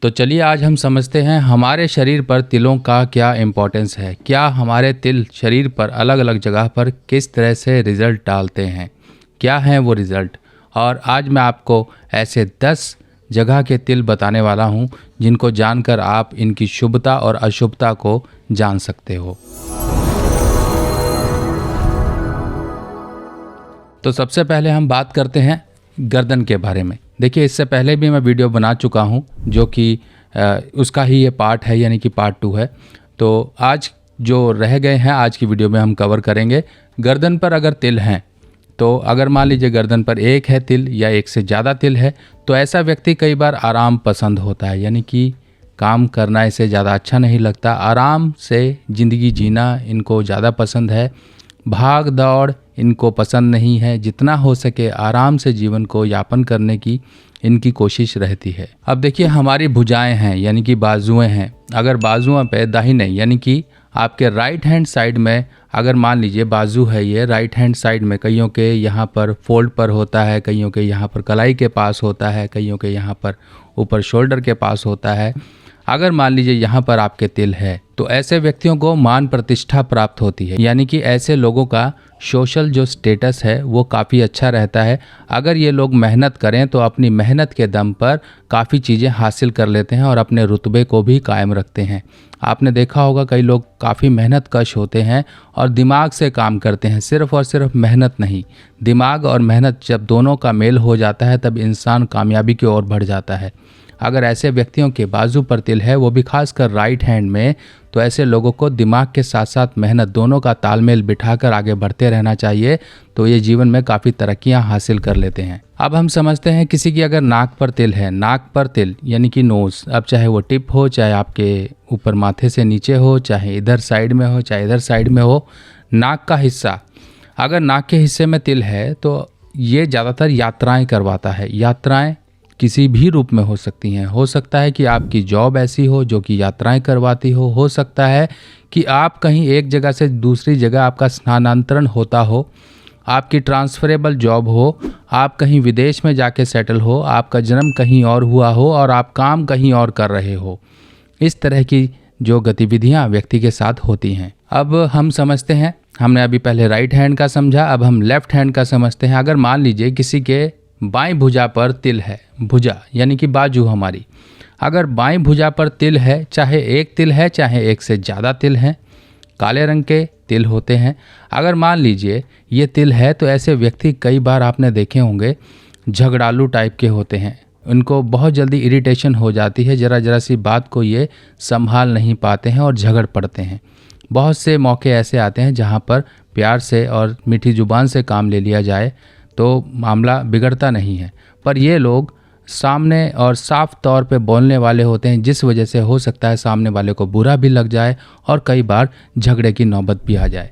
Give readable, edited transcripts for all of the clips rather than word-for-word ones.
तो चलिए आज हम समझते हैं हमारे शरीर पर तिलों का क्या इम्पोर्टेंस है। क्या हमारे तिल शरीर पर अलग अलग जगह पर किस तरह से रिज़ल्ट डालते हैं, क्या हैं वो रिज़ल्ट। और आज मैं आपको ऐसे 10 जगह के तिल बताने वाला हूँ जिनको जानकर आप इनकी शुभता और अशुभता को जान सकते हो। तो सबसे पहले हम बात करते हैं गर्दन के बारे में। देखिए, इससे पहले भी मैं वीडियो बना चुका हूं जो कि उसका ही ये पार्ट है, यानी कि पार्ट 2 है। तो आज जो रह गए हैं आज की वीडियो में हम कवर करेंगे। गर्दन पर अगर तिल हैं, तो अगर मान लीजिए गर्दन पर एक है तिल या एक से ज़्यादा तिल है, तो ऐसा व्यक्ति कई बार आराम पसंद होता है, यानी कि काम करना इसे ज़्यादा अच्छा नहीं लगता, आराम से ज़िंदगी जीना इनको ज़्यादा पसंद है। भाग दौड़ इनको पसंद नहीं है, जितना हो सके आराम से जीवन को यापन करने की इनकी कोशिश रहती है। अब देखिए, हमारी भुजाएं हैं यानी कि बाजुएं हैं। अगर बाजुओं पे दाहिने यानी कि आपके राइट हैंड साइड में अगर मान लीजिए बाजू है, ये राइट हैंड साइड में कईयों के यहाँ पर फोल्ड पर होता है, कईयों के यहाँ पर कलाई के पास होता है, कईयों के यहाँ पर ऊपर शोल्डर के पास होता है। अगर मान लीजिए यहाँ पर आपके तिल है, तो ऐसे व्यक्तियों को मान प्रतिष्ठा प्राप्त होती है, यानी कि ऐसे लोगों का सोशल जो स्टेटस है वो काफ़ी अच्छा रहता है। अगर ये लोग मेहनत करें तो अपनी मेहनत के दम पर काफ़ी चीज़ें हासिल कर लेते हैं और अपने रुतबे को भी कायम रखते हैं। आपने देखा होगा कई लोग काफ़ी मेहनत कश होते हैं और दिमाग से काम करते हैं, सिर्फ़ और सिर्फ मेहनत नहीं, दिमाग और मेहनत जब दोनों का मेल हो जाता है तब इंसान कामयाबी की ओर बढ़ जाता है। अगर ऐसे व्यक्तियों के बाजू पर तिल है, वो भी खासकर राइट हैंड में, तो ऐसे लोगों को दिमाग के साथ साथ मेहनत दोनों का तालमेल बिठाकर आगे बढ़ते रहना चाहिए, तो ये जीवन में काफ़ी तरक्कियां हासिल कर लेते हैं। अब हम समझते हैं किसी की अगर नाक पर तिल है, नाक पर तिल यानी कि नोज़, अब चाहे वो टिप हो, चाहे आपके ऊपर माथे से नीचे हो, चाहे इधर साइड में हो, चाहे इधर साइड में हो, नाक का हिस्सा अगर नाक के हिस्से में तिल है तो ये ज़्यादातर यात्राएँ करवाता है। यात्राएँ किसी भी रूप में हो सकती हैं। हो सकता है कि आपकी जॉब ऐसी हो जो कि यात्राएं करवाती हो सकता है कि आप कहीं एक जगह से दूसरी जगह आपका स्थानांतरण होता हो, आपकी ट्रांसफरेबल जॉब हो, आप कहीं विदेश में जाके सेटल हो, आपका जन्म कहीं और हुआ हो और आप काम कहीं और कर रहे हो। इस तरह की जो गतिविधियां व्यक्ति के साथ होती हैं। अब हम समझते हैं, हमने अभी पहले राइट हैंड का समझा, अब हम लेफ्ट हैंड का समझते हैं। अगर मान लीजिए किसी के बाईं भुजा पर तिल है, भुजा यानी कि बाजू हमारी, अगर बाईं भुजा पर तिल है, चाहे एक तिल है चाहे एक से ज़्यादा तिल हैं, काले रंग के तिल होते हैं। अगर मान लीजिए ये तिल है, तो ऐसे व्यक्ति कई बार आपने देखे होंगे झगड़ालू टाइप के होते हैं। उनको बहुत जल्दी इरिटेशन हो जाती है, ज़रा ज़रा सी बात को ये संभाल नहीं पाते हैं और झगड़ पड़ते हैं। बहुत से मौके ऐसे आते हैं जहाँ पर प्यार से और मीठी ज़ुबान से काम ले लिया जाए तो मामला बिगड़ता नहीं है, पर ये लोग सामने और साफ तौर पे बोलने वाले होते हैं, जिस वजह से हो सकता है सामने वाले को बुरा भी लग जाए और कई बार झगड़े की नौबत भी आ जाए।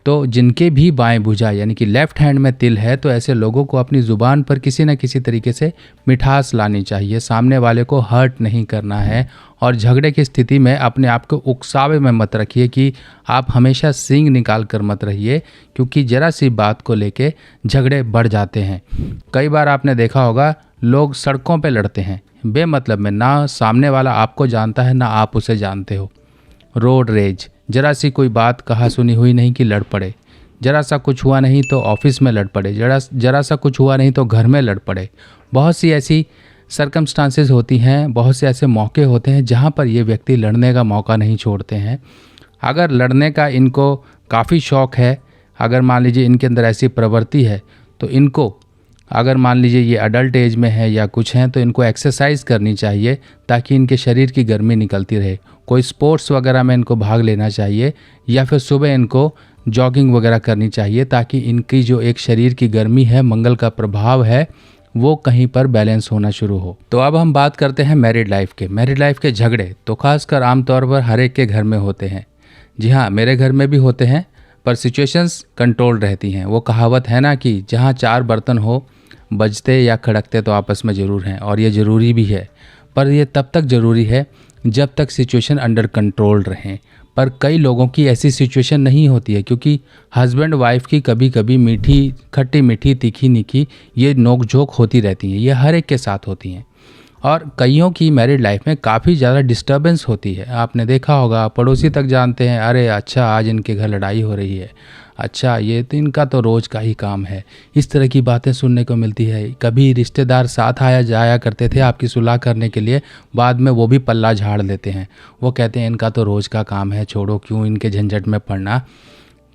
तो जिनके भी बाएं भुजा यानी कि लेफ़्ट हैंड में तिल है, तो ऐसे लोगों को अपनी ज़ुबान पर किसी न किसी तरीके से मिठास लानी चाहिए, सामने वाले को हर्ट नहीं करना है और झगड़े की स्थिति में अपने आप को उकसावे में मत रखिए कि आप हमेशा सींग निकाल कर मत रहिए, क्योंकि ज़रा सी बात को लेके झगड़े बढ़ जाते हैं। कई बार आपने देखा होगा लोग सड़कों पर लड़ते हैं बेमतलब में, ना सामने वाला आपको जानता है ना आप उसे जानते हो। रोड रेज, जरा सी कोई बात कहा सुनी हुई नहीं कि लड़ पड़े, जरा सा कुछ हुआ नहीं तो ऑफिस में लड़ पड़े, जरा सा कुछ हुआ नहीं तो घर में लड़ पड़े। बहुत सी ऐसी सरकमस्टांसेस होती हैं, बहुत से ऐसे मौके होते हैं जहाँ पर ये व्यक्ति लड़ने का मौका नहीं छोड़ते हैं। अगर लड़ने का इनको काफ़ी शौक़ है, अगर मान लीजिए इनके अंदर ऐसी प्रवृत्ति है, तो इनको अगर मान लीजिए ये अडल्ट एज में है या कुछ हैं, तो इनको एक्सरसाइज करनी चाहिए ताकि इनके शरीर की गर्मी निकलती रहे। कोई स्पोर्ट्स वगैरह में इनको भाग लेना चाहिए या फिर सुबह इनको जॉगिंग वगैरह करनी चाहिए, ताकि इनकी जो एक शरीर की गर्मी है, मंगल का प्रभाव है, वो कहीं पर बैलेंस होना शुरू हो। तो अब हम बात करते हैं मैरिड लाइफ के। मैरिड लाइफ के झगड़े तो खासकर आमतौर पर हर एक के घर में होते हैं। जी हाँ, मेरे घर में भी होते हैं, पर सिचुएशंस कंट्रोल रहती हैं। वो कहावत है ना कि जहाँ 4 बर्तन हो, बजते या खड़कते तो आपस में ज़रूर हैं, और ये ज़रूरी भी है, पर ये तब तक ज़रूरी है जब तक सिचुएशन अंडर कंट्रोल रहें। पर कई लोगों की ऐसी सिचुएशन नहीं होती है, क्योंकि हस्बैंड वाइफ की कभी कभी मीठी खट्टी मीठी तीखी निखी ये नोक झोंक होती रहती हैं, ये हर एक के साथ होती हैं। और कईयों की मैरिड लाइफ में काफ़ी ज़्यादा डिस्टर्बेंस होती है। आपने देखा होगा, पड़ोसी तक जानते हैं, अरे अच्छा आज इनके घर लड़ाई हो रही है, अच्छा ये तो इनका तो रोज़ का ही काम है। इस तरह की बातें सुनने को मिलती है। कभी रिश्तेदार साथ आया जाया करते थे आपकी सुलह करने के लिए, बाद में वो भी पल्ला झाड़ लेते हैं। वो कहते हैं इनका तो रोज़ का काम है, छोड़ो, क्यों इनके झंझट में पड़ना।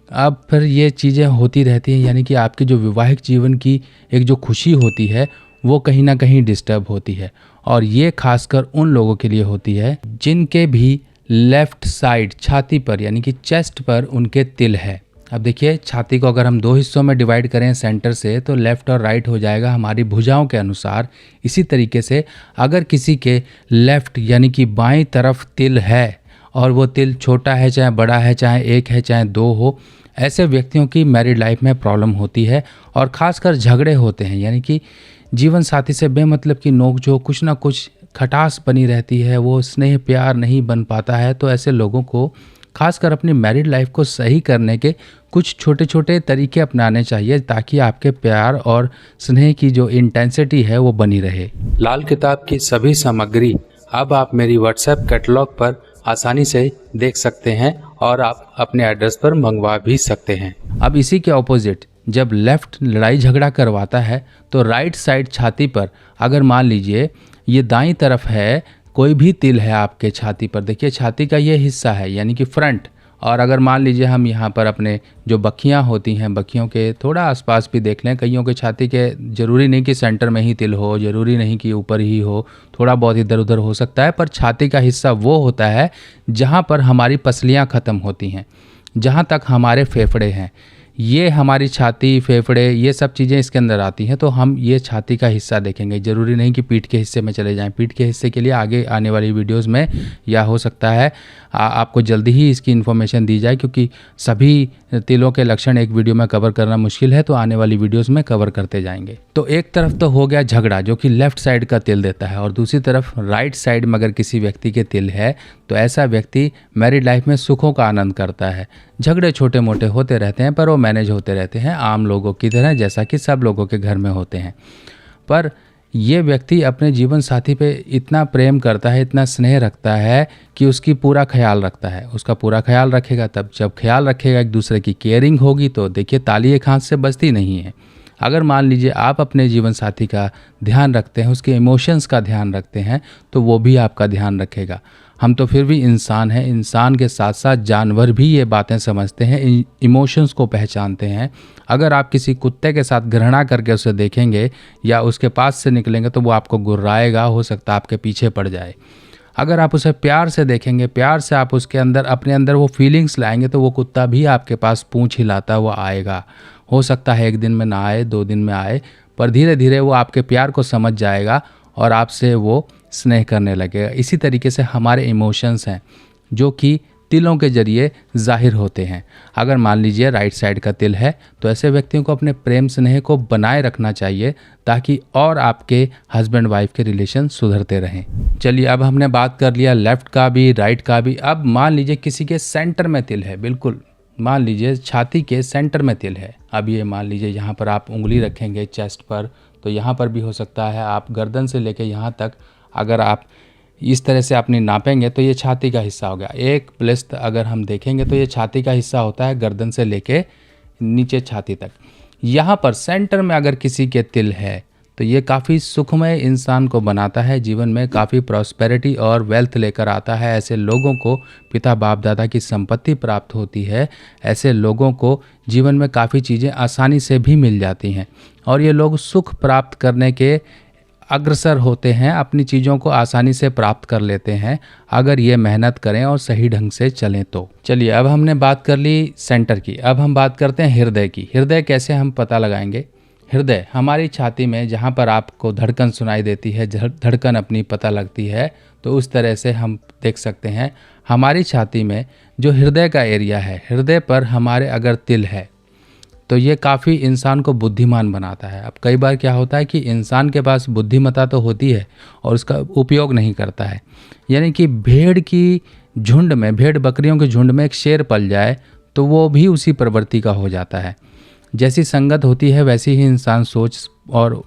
अब फिर ये चीज़ें होती रहती हैं, यानी कि आपके जो वैवाहिक जीवन की एक जो खुशी होती है वो कहीं ना कहीं डिस्टर्ब होती है। और ये खासकर उन लोगों के लिए होती है जिनके भी लेफ़्ट साइड छाती पर यानी कि चेस्ट पर उनके तिल है। अब देखिए, छाती को अगर हम दो हिस्सों में डिवाइड करें सेंटर से, तो लेफ़्ट और राइट हो जाएगा हमारी भुजाओं के अनुसार। इसी तरीके से अगर किसी के लेफ़्ट यानी कि बाईं तरफ तिल है और वो तिल छोटा है चाहे बड़ा है, चाहे एक है चाहे दो हो, ऐसे व्यक्तियों की मैरिड लाइफ में प्रॉब्लम होती है और ख़ासकर झगड़े होते हैं। यानी कि जीवन साथी से बेमतलब की नोक-झोंक, कुछ ना कुछ खटास बनी रहती है, वो स्नेह प्यार नहीं बन पाता है। तो ऐसे लोगों को खासकर अपनी मैरिड लाइफ को सही करने के कुछ छोटे छोटे तरीके अपनाने चाहिए, ताकि आपके प्यार और स्नेह की जो इंटेंसिटी है वो बनी रहे। लाल किताब की सभी सामग्री अब आप मेरी व्हाट्सएप कैटलॉग पर आसानी से देख सकते हैं और आप अपने एड्रेस पर मंगवा भी सकते हैं। अब इसी के ऑपोजिट, जब लेफ़्ट लड़ाई झगड़ा करवाता है तो राइट साइड छाती पर, अगर मान लीजिए ये दाईं तरफ है, कोई भी तिल है आपके छाती पर, देखिए छाती का ये हिस्सा है यानी कि फ्रंट, और अगर मान लीजिए हम यहाँ पर अपने जो बखियाँ होती हैं, बखियों के थोड़ा आसपास भी देख लें, कईयों के छाती के ज़रूरी नहीं कि सेंटर में ही तिल हो, ज़रूरी नहीं कि ऊपर ही हो, थोड़ा बहुत इधर उधर हो सकता है, पर छाती का हिस्सा वो होता है जहाँ पर हमारी पसलियाँ ख़त्म होती हैं, जहाँ तक हमारे फेफड़े हैं। ये हमारी छाती, फेफड़े, ये सब चीज़ें इसके अंदर आती हैं। तो हम ये छाती का हिस्सा देखेंगे, ज़रूरी नहीं कि पीठ के हिस्से में चले जाएं। पीठ के हिस्से के लिए आगे आने वाली वीडियोस में, या हो सकता है आपको जल्दी ही इसकी इन्फॉर्मेशन दी जाए, क्योंकि सभी तिलों के लक्षण एक वीडियो में कवर करना मुश्किल है, तो आने वाली वीडियोज़ में कवर करते जाएंगे। तो एक तरफ तो हो गया झगड़ा जो कि लेफ़्ट साइड का तिल देता है, और दूसरी तरफ राइट साइड में अगर किसी व्यक्ति के तिल है तो ऐसा व्यक्ति मैरिड लाइफ में सुखों का आनंद करता है। झगड़े छोटे मोटे होते रहते हैं पर वो मैनेज होते रहते हैं आम लोगों की तरह, जैसा कि सब लोगों के घर में होते हैं। पर ये व्यक्ति अपने जीवन साथी पे इतना प्रेम करता है, इतना स्नेह रखता है कि उसकी पूरा ख्याल रखता है। उसका पूरा ख्याल रखेगा, तब जब ख्याल रखेगा, एक दूसरे की केयरिंग होगी, तो देखिए ताली एक हाथ से बजती नहीं है। अगर मान लीजिए आप अपने जीवन साथी का ध्यान रखते हैं, उसके इमोशंस का ध्यान रखते हैं, तो वो भी आपका ध्यान रखेगा। हम तो फिर भी इंसान हैं, इंसान के साथ साथ जानवर भी ये बातें समझते हैं, इमोशंस को पहचानते हैं। अगर आप किसी कुत्ते के साथ घृणा करके उसे देखेंगे या उसके पास से निकलेंगे तो वो आपको गुर्राएगा, हो सकता है आपके पीछे पड़ जाए। अगर आप उसे प्यार से देखेंगे, प्यार से आप उसके अंदर, अपने अंदर वो फीलिंग्स लाएंगे, तो वो कुत्ता भी आपके पास पूंछ हिलाता हुआ आएगा। हो सकता है एक दिन में ना आए, 2 दिन में आए, पर धीरे धीरे वो आपके प्यार को समझ जाएगा और आपसे वो स्नेह करने लगेगा। इसी तरीके से हमारे इमोशंस हैं जो कि तिलों के जरिए जाहिर होते हैं। अगर मान लीजिए राइट साइड का तिल है तो ऐसे व्यक्तियों को अपने प्रेम स्नेह को बनाए रखना चाहिए, ताकि और आपके हस्बैंड वाइफ के रिलेशन सुधरते रहें। चलिए, अब हमने बात कर लिया लेफ़्ट का भी, राइट का भी। अब मान लीजिए किसी के सेंटर में तिल है, बिल्कुल मान लीजिए छाती के सेंटर में तिल है। अब ये मान लीजिए यहाँ पर आप उंगली रखेंगे चेस्ट पर, तो यहाँ पर भी हो सकता है। आप गर्दन से लेके यहाँ तक अगर आप इस तरह से अपनी नापेंगे तो ये छाती का हिस्सा हो गया। एक प्लस अगर हम देखेंगे तो ये छाती का हिस्सा होता है, गर्दन से लेके नीचे छाती तक। यहाँ पर सेंटर में अगर किसी के तिल है तो ये काफ़ी सुखमय इंसान को बनाता है, जीवन में काफ़ी प्रॉस्पेरिटी और वेल्थ लेकर आता है। ऐसे लोगों को पिता बाप दादा की संपत्ति प्राप्त होती है। ऐसे लोगों को जीवन में काफ़ी चीज़ें आसानी से भी मिल जाती हैं और ये लोग सुख प्राप्त करने के अग्रसर होते हैं, अपनी चीज़ों को आसानी से प्राप्त कर लेते हैं अगर ये मेहनत करें और सही ढंग से चलें तो। चलिए, अब हमने बात कर ली सेंटर की, अब हम बात करते हैं हृदय की। हृदय कैसे हम पता लगाएंगे? हृदय हमारी छाती में जहाँ पर आपको धड़कन सुनाई देती है, धड़कन अपनी पता लगती है, तो उस तरह से हम देख सकते हैं हमारी छाती में जो हृदय का एरिया है, हृदय पर हमारे अगर तिल है तो ये काफ़ी इंसान को बुद्धिमान बनाता है। अब कई बार क्या होता है कि इंसान के पास बुद्धिमत्ता तो होती है और उसका उपयोग नहीं करता है। यानी कि भेड़ की झुंड में, भेड़ बकरियों के झुंड में एक शेर पल जाए तो वो भी उसी प्रवृत्ति का हो जाता है। जैसी संगत होती है वैसी ही इंसान सोच और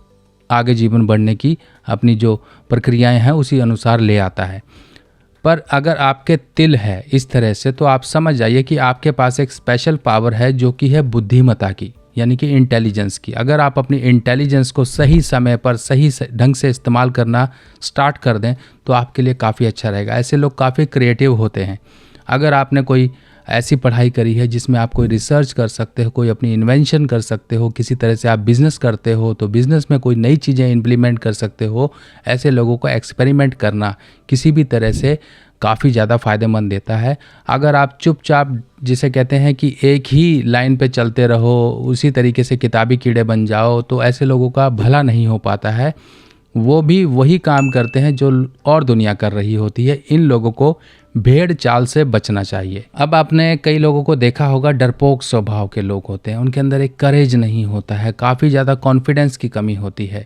आगे जीवन बढ़ने की अपनी जो प्रक्रियाएं हैं उसी अनुसार ले आता है। पर अगर आपके तिल है इस तरह से, तो आप समझ जाइए कि आपके पास एक स्पेशल पावर है जो कि है बुद्धिमत्ता की, यानी कि इंटेलिजेंस की। अगर आप अपनी इंटेलिजेंस को सही समय पर सही ढंग से इस्तेमाल करना स्टार्ट कर दें तो आपके लिए काफ़ी अच्छा रहेगा। ऐसे लोग काफ़ी क्रिएटिव होते हैं। अगर आपने कोई ऐसी पढ़ाई करी है जिसमें आप कोई रिसर्च कर सकते हो, कोई अपनी इन्वेंशन कर सकते हो, किसी तरह से आप बिज़नेस करते हो तो बिज़नेस में कोई नई चीज़ें इम्प्लीमेंट कर सकते हो, ऐसे लोगों को एक्सपेरिमेंट करना किसी भी तरह से काफ़ी ज़्यादा फ़ायदेमंद देता है। अगर आप चुपचाप जिसे कहते हैं कि एक ही लाइन पे चलते रहो, उसी तरीके से किताबी कीड़े बन जाओ, तो ऐसे लोगों का भला नहीं हो पाता है। वो भी वही काम करते हैं जो और दुनिया कर रही होती है। इन लोगों को भेड़ चाल से बचना चाहिए। अब आपने कई लोगों को देखा होगा, डरपोक स्वभाव के लोग होते हैं, उनके अंदर एक करेज नहीं होता है, काफ़ी ज़्यादा कॉन्फिडेंस की कमी होती है।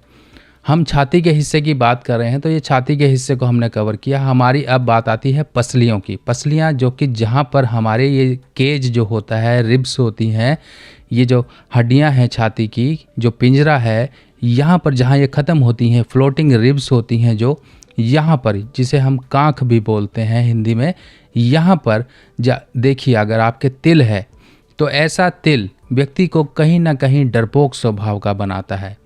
हम छाती के हिस्से की बात कर रहे हैं तो ये छाती के हिस्से को हमने कवर किया। हमारी अब बात आती है पसलियों की। पसलियाँ जो कि जहाँ पर हमारे ये केज जो होता है, रिब्स होती हैं, ये जो हड्डियाँ हैं छाती की, जो पिंजरा है, यहाँ पर जहाँ ये ख़त्म होती हैं, फ्लोटिंग रिब्स होती हैं जो यहाँ पर, जिसे हम कांख भी बोलते हैं हिंदी में, यहाँ पर देखिए अगर आपके तिल है तो ऐसा तिल व्यक्ति को कहीं ना कहीं डरपोक स्वभाव का बनाता है,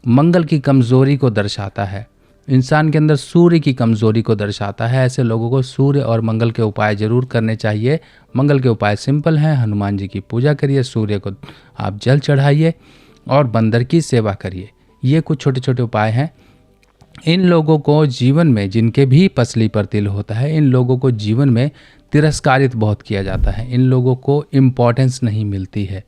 मंगल की कमज़ोरी को दर्शाता है, इंसान के अंदर सूर्य की कमज़ोरी को दर्शाता है। ऐसे लोगों को सूर्य और मंगल के उपाय ज़रूर करने चाहिए। मंगल के उपाय सिंपल हैं, हनुमान जी की पूजा करिए, सूर्य को आप जल चढ़ाइए और बंदर की सेवा करिए। ये कुछ छोटे छोटे उपाय हैं। इन लोगों को जीवन में, जिनके भी पसली पर तिल होता है, इन लोगों को जीवन में तिरस्कारित बहुत किया जाता है। इन लोगों को इम्पोर्टेंस नहीं मिलती है।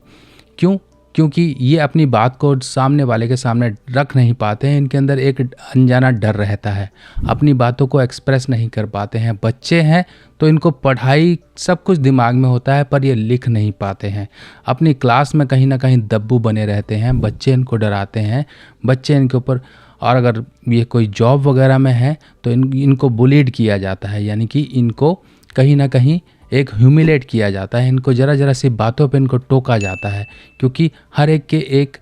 क्यों? क्योंकि ये अपनी बात को सामने वाले के सामने रख नहीं पाते हैं। इनके अंदर एक अनजाना डर रहता है, अपनी बातों को एक्सप्रेस नहीं कर पाते हैं। बच्चे हैं तो इनको पढ़ाई सब कुछ दिमाग में होता है पर ये लिख नहीं पाते हैं। अपनी क्लास में कहीं ना कहीं दब्बू बने रहते हैं, बच्चे इनको डराते हैं, बच्चे इनके ऊपर, और अगर ये कोई जॉब वगैरह में है तो इनको बुलीड किया जाता है, यानी कि इनको कहीं ना कहीं एक ह्यूमिलेट किया जाता है। इनको ज़रा ज़रा सी बातों पे इनको टोका जाता है, क्योंकि हर एक के एक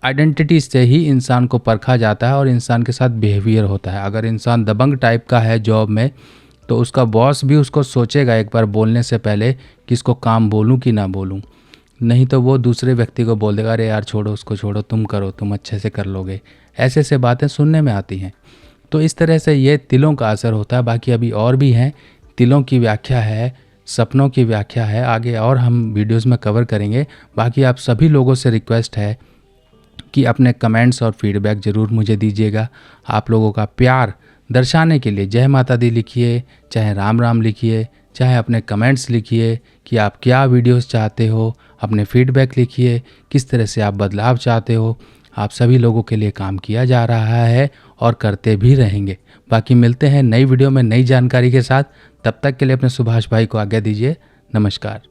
आइडेंटिटी से ही इंसान को परखा जाता है और इंसान के साथ बिहेवियर होता है। अगर इंसान दबंग टाइप का है जॉब में तो उसका बॉस भी उसको सोचेगा एक बार बोलने से पहले कि इसको काम बोलूं कि ना बोलूं, नहीं तो वो दूसरे व्यक्ति को बोल देगा, अरे यार छोड़ो उसको, छोड़ो, तुम करो, तुम अच्छे से कर लोगे। ऐसे ऐसे बातें सुनने में आती हैं। तो इस तरह से ये तिलों का असर होता है। बाकी अभी और भी हैं, तिलों की व्याख्या है, सपनों की व्याख्या है, आगे और हम वीडियोस में कवर करेंगे। बाकी आप सभी लोगों से रिक्वेस्ट है कि अपने कमेंट्स और फीडबैक ज़रूर मुझे दीजिएगा। आप लोगों का प्यार दर्शाने के लिए जय माता दी लिखिए, चाहे राम राम लिखिए, चाहे अपने कमेंट्स लिखिए कि आप क्या वीडियोस चाहते हो, अपने फीडबैक लिखिए, किस तरह से आप बदलाव चाहते हो। आप सभी लोगों के लिए काम किया जा रहा है और करते भी रहेंगे। बाकी मिलते हैं नई वीडियो में नई जानकारी के साथ। तब तक के लिए अपने सुभाष भाई को आज्ञा दीजिए। नमस्कार।